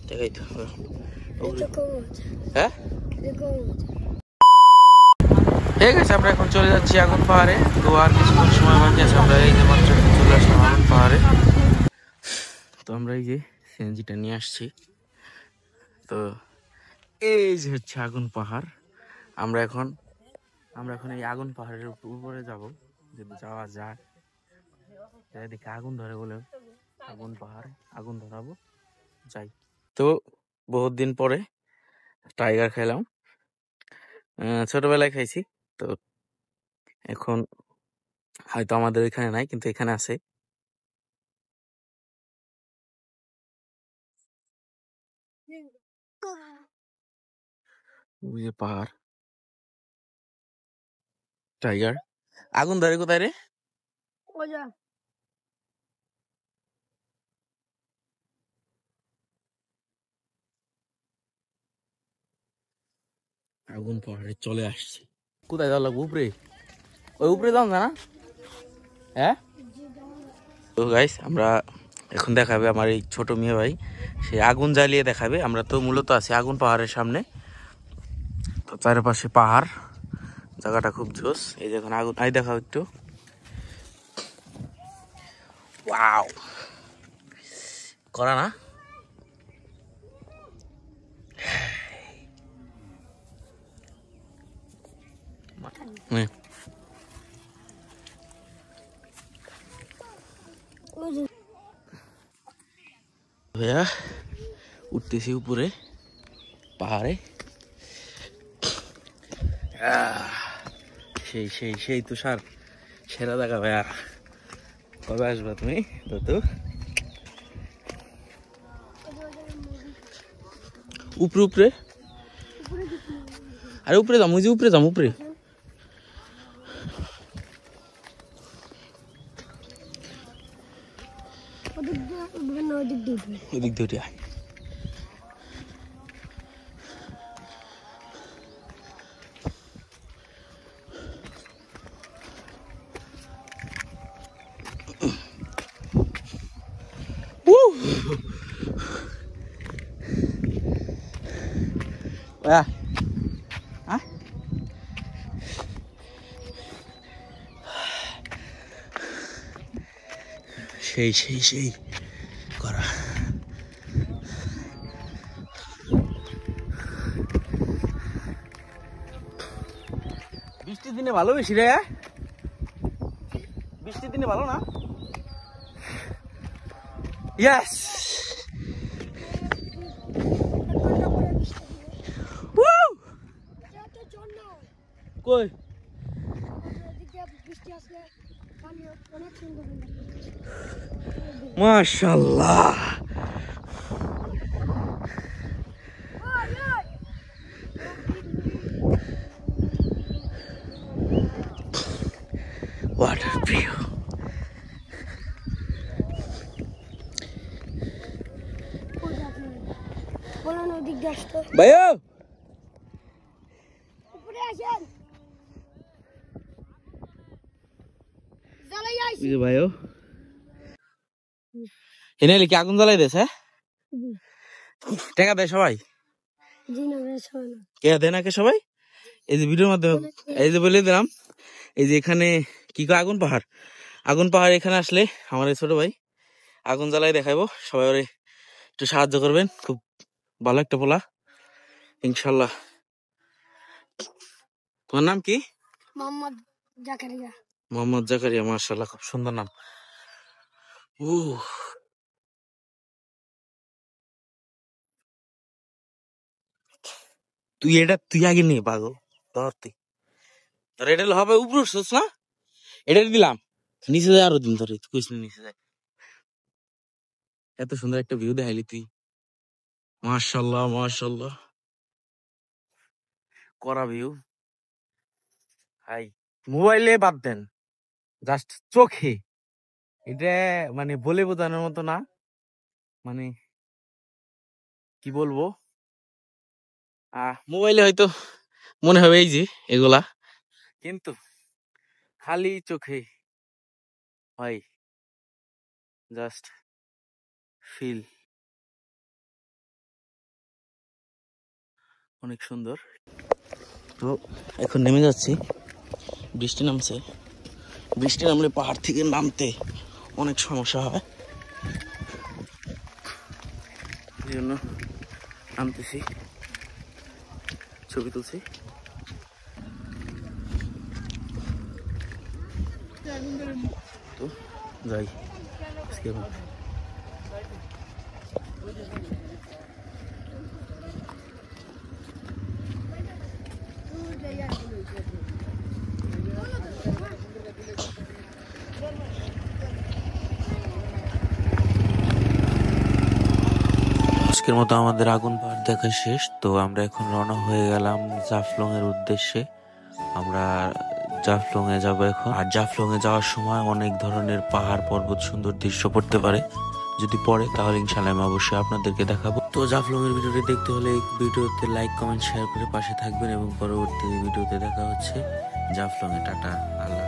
দেখাই তো। হ্যাঁ ঠিক আছে, আমরা এখন চলে যাচ্ছি আগুন পাহাড়ে। তো আর কিছুক্ষণ সময় বাকি আছে, আমরা এই যে মাত্র চলে আসলাম আগুন পাহাড়ে। তো আমরা এই যে সিএনজিটা নিয়ে আসছি। তো এই যে হচ্ছে আগুন পাহাড়। আমরা এখন এই আগুন পাহাড়ের উপরে যাব, যদি যাওয়া যায়। এদিকে আগুন ধরে বলে আগুন পাহাড়ে আগুন ধরাবো, যাই। তো বহুত দিন পরে টাইগার খেলাম, ছোটবেলায় খাইছি। তো এখন হয়তো আমাদের এখানে নাই, কিন্তু এখানে আছে। ওই যে পাহাড়, টাইগার আগুন ধরে কোথায় রে? আগুন পাহাড়ে চলে আসছে। কোথায় যাওয়া লাগবে? উপরে? ওই উপরে যাও না? হ্যাঁ। তো গাইস, আমরা এখন দেখাবে আমার এই ছোট মেয়ে ভাই, সে আগুন জ্বালিয়ে দেখাবে। আমরা তো মূলত আছি আগুন পাহাড়ের সামনে। তো চারপাশে পাহাড়, জায়গাটা খুব জোস। এই দেখুন আগুন, আই দেখাও একটু। ওয়াও, করা না? ভাইয়া উঠতেছি উপরে পাহাড়ে। সেই সেই সেই তুষার, সেরা দেখা ভাইয়া। কবে আসবা তুমি দাদু? উপরে উপরে, আরে উপরে যাম, ওই যে উপরে যাম, উপরে। ওদিক দিয়ে আয়। সেই সেই সেই করা। বৃষ্টির দিনে ভালো বেশি রে, বৃষ্টির দিনে ভালো না? ইয়েস। কই মাশাআল্লাহ, what a view. ভাইয়া উপরে আসেন, জ্বালাই আইছি ভাইও। এনে কি আগুন জ্বালাই দেছে? টাকা দেয় সবাই? কে দেয় না? কে সবাই? এই যে ভিডিওর মাধ্যমে এই যে বলে দিলাম, এই যে এখানে কি কয় আগুন পাহাড়। আগুন পাহাড় এখানে আসলে আমার এই ছোট ভাই আগুন জ্বালাই দেখাইবো। সবাই ওরে একটু সাহায্য করবেন, খুব ভালো একটা পোলা ইনশাল্লাহ। তোমার নাম কি? মোহাম্মদ জাকারিয়া। মোহাম্মদ জাকারিয়া, মাশাআল্লাহ, খুব সুন্দর নাম। তুই আগে নিয়ে পাগল, ধর তুই। এটা হবে উপরে উঠছিস না? এটা দিলাম নিচে যায়, আরো দিন ধরে কইস না নিচে যায়। এত সুন্দর একটা ভিউ দেখাইলি তুই, মাশাআল্লাহ মাশাআল্লাহ, করা ভিউ। হাই, মোবাইলে বাদ দেন, জাস্ট চোখে এটা মানে বলে বোঝানোর মতো না। মানে কি বলবো, মোবাইলে হয়তো মনে হবে এই যে এগুলা, কিন্তু খালি চোখে ভাই জাস্ট ফিল। অনেক সুন্দর। তো এখন নেমে যাচ্ছি, বৃষ্টি নামছে। বৃষ্টি নামলে পাহাড় থেকে নামতে অনেক সমস্যা হয়, এই জন্য নামতেছি, ছবি তুলছি। তো যাই আজকে। আজকের মতো আমাদের আগুন পাহাড় দেখা শেষ। তো আমরা এখন রওনা হয়ে গেলাম জাফলং এর উদ্দেশ্যে। আমরা জাফলং এ যাবো এখন। আর জাফলং এ যাওয়ার সময় অনেক ধরনের পাহাড় পর্বত সুন্দর দৃশ্য পড়তে পারে, যদি পড়ে তাহলে ইনশাআল্লাহ আমি অবশ্যই আপনাদেরকে দেখাবো। তো জাফলং এর ভিডিওটি দেখতে হলে এই ভিডিওতে লাইক কমেন্ট শেয়ার করে পাশে থাকবেন এবং পরবর্তী ভিডিওতে দেখা হচ্ছে জাফলং এ। টাটা, আল্লাহ।